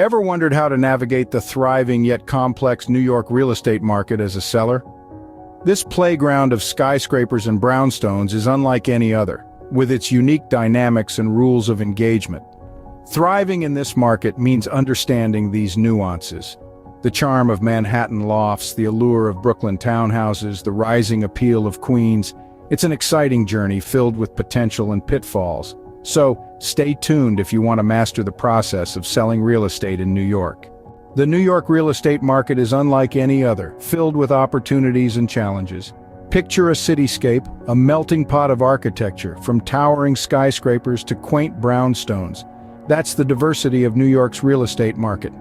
Ever wondered how to navigate the thriving yet complex New York real estate market as a seller? This playground of skyscrapers and brownstones is unlike any other, with its unique dynamics and rules of engagement. Thriving in this market means understanding these nuances. The charm of Manhattan lofts, the allure of Brooklyn townhouses, the rising appeal of Queens. It's an exciting journey filled with potential and pitfalls. So, stay tuned if you want to master the process of selling real estate in New York. The New York real estate market is unlike any other, filled with opportunities and challenges. Picture a cityscape, a melting pot of architecture, from towering skyscrapers to quaint brownstones. That's the diversity of New York's real estate market.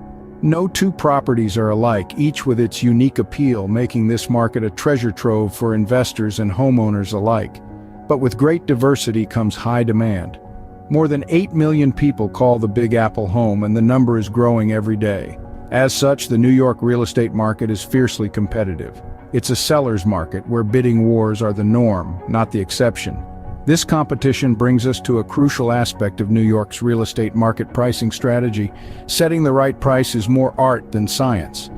No two properties are alike, each with its unique appeal, making this market a treasure trove for investors and homeowners alike. But with great diversity comes high demand. More than 8 million people call the Big Apple home, and the number is growing every day. As such, the New York real estate market is fiercely competitive. It's a seller's market where bidding wars are the norm, not the exception. This competition brings us to a crucial aspect of New York's real estate market pricing strategy. Setting the right price is more art than science.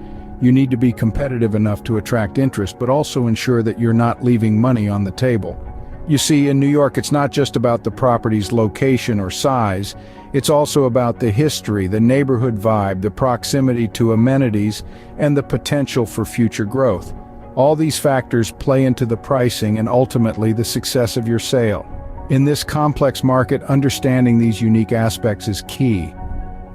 You need to be competitive enough to attract interest, but also ensure that you're not leaving money on the table. You see, in New York, it's not just about the property's location or size, it's also about the history, the neighborhood vibe, the proximity to amenities, and the potential for future growth. All these factors play into the pricing and ultimately the success of your sale. In this complex market, understanding these unique aspects is key.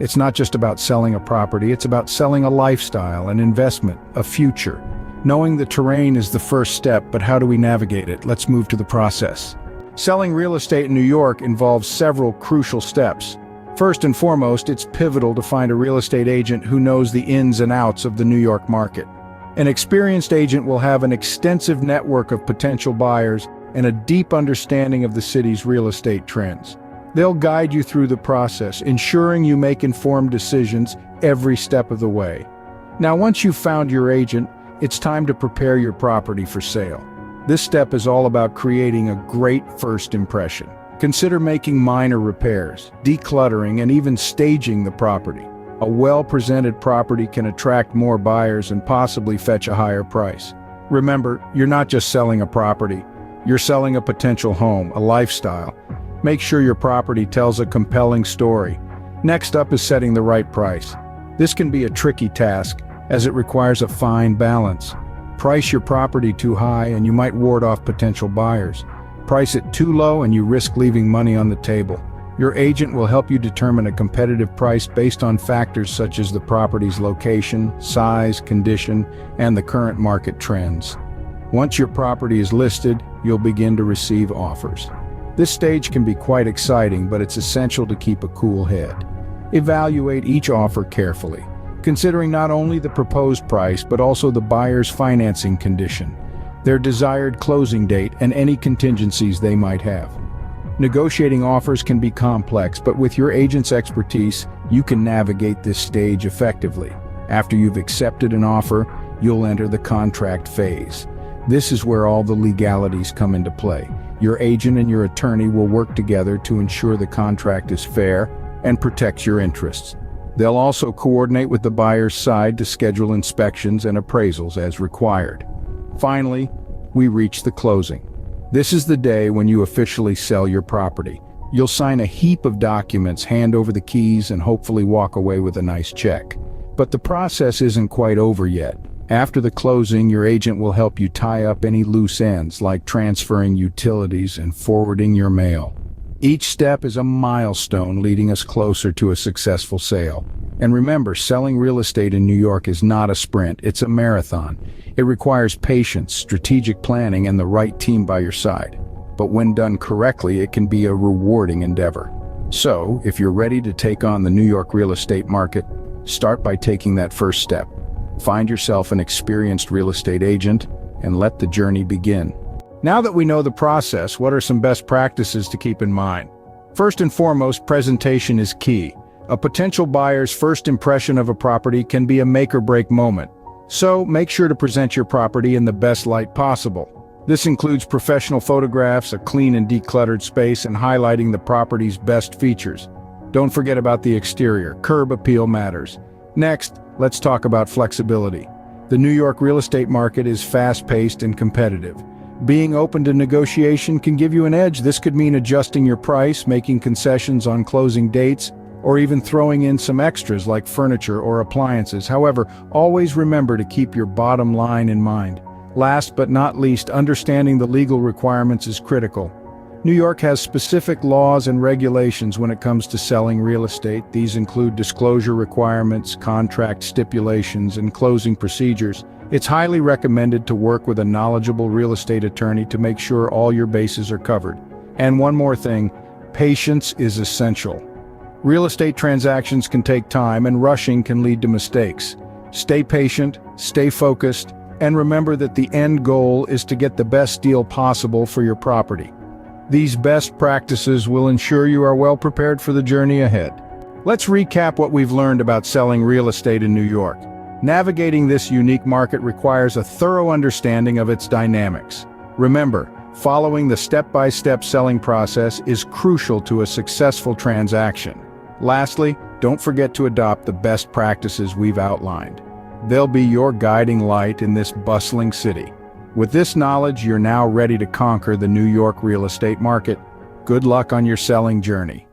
It's not just about selling a property, it's about selling a lifestyle, an investment, a future. Knowing the terrain is the first step, but how do we navigate it? Let's move to the process. Selling real estate in New York involves several crucial steps. First and foremost, it's pivotal to find a real estate agent who knows the ins and outs of the New York market. An experienced agent will have an extensive network of potential buyers and a deep understanding of the city's real estate trends. They'll guide you through the process, ensuring you make informed decisions every step of the way. Now, once you've found your agent, it's time to prepare your property for sale. This step is all about creating a great first impression. Consider making minor repairs, decluttering, and even staging the property. A well-presented property can attract more buyers and possibly fetch a higher price. Remember, you're not just selling a property, you're selling a potential home, a lifestyle. Make sure your property tells a compelling story. Next up is setting the right price. This can be a tricky task, as it requires a fine balance. Price your property too high and you might ward off potential buyers. Price it too low and you risk leaving money on the table. Your agent will help you determine a competitive price based on factors such as the property's location, size, condition, and the current market trends. Once your property is listed, you'll begin to receive offers. This stage can be quite exciting, but it's essential to keep a cool head. Evaluate each offer carefully, considering not only the proposed price but also the buyer's financing condition, their desired closing date, and any contingencies they might have. Negotiating offers can be complex, but with your agent's expertise, you can navigate this stage effectively. After you've accepted an offer, you'll enter the contract phase. This is where all the legalities come into play. Your agent and your attorney will work together to ensure the contract is fair and protects your interests. They'll also coordinate with the buyer's side to schedule inspections and appraisals as required. Finally, we reach the closing. This is the day when you officially sell your property. You'll sign a heap of documents, hand over the keys, and hopefully walk away with a nice check. But the process isn't quite over yet. After the closing, your agent will help you tie up any loose ends, like transferring utilities and forwarding your mail. Each step is a milestone leading us closer to a successful sale. And remember, selling real estate in New York is not a sprint, it's a marathon. It requires patience, strategic planning, and the right team by your side. But when done correctly, it can be a rewarding endeavor. So, if you're ready to take on the New York real estate market, start by taking that first step. Find yourself an experienced real estate agent and let the journey begin. Now that we know the process, what are some best practices to keep in mind? First and foremost, presentation is key. A potential buyer's first impression of a property can be a make-or-break moment. So, make sure to present your property in the best light possible. This includes professional photographs, a clean and decluttered space, and highlighting the property's best features. Don't forget about the exterior. Curb appeal matters. Next, let's talk about flexibility. The New York real estate market is fast-paced and competitive. Being open to negotiation can give you an edge. This could mean adjusting your price, making concessions on closing dates, or even throwing in some extras like furniture or appliances. However, always remember to keep your bottom line in mind. Last but not least, understanding the legal requirements is critical. New York has specific laws and regulations when it comes to selling real estate. These include disclosure requirements, contract stipulations, and closing procedures. It's highly recommended to work with a knowledgeable real estate attorney to make sure all your bases are covered. And one more thing, patience is essential. Real estate transactions can take time, and rushing can lead to mistakes. Stay patient, stay focused, and remember that the end goal is to get the best deal possible for your property. These best practices will ensure you are well prepared for the journey ahead. Let's recap what we've learned about selling real estate in New York. Navigating this unique market requires a thorough understanding of its dynamics. Remember, following the step-by-step selling process is crucial to a successful transaction. Lastly, don't forget to adopt the best practices we've outlined. They'll be your guiding light in this bustling city. With this knowledge, you're now ready to conquer the New York real estate market. Good luck on your selling journey.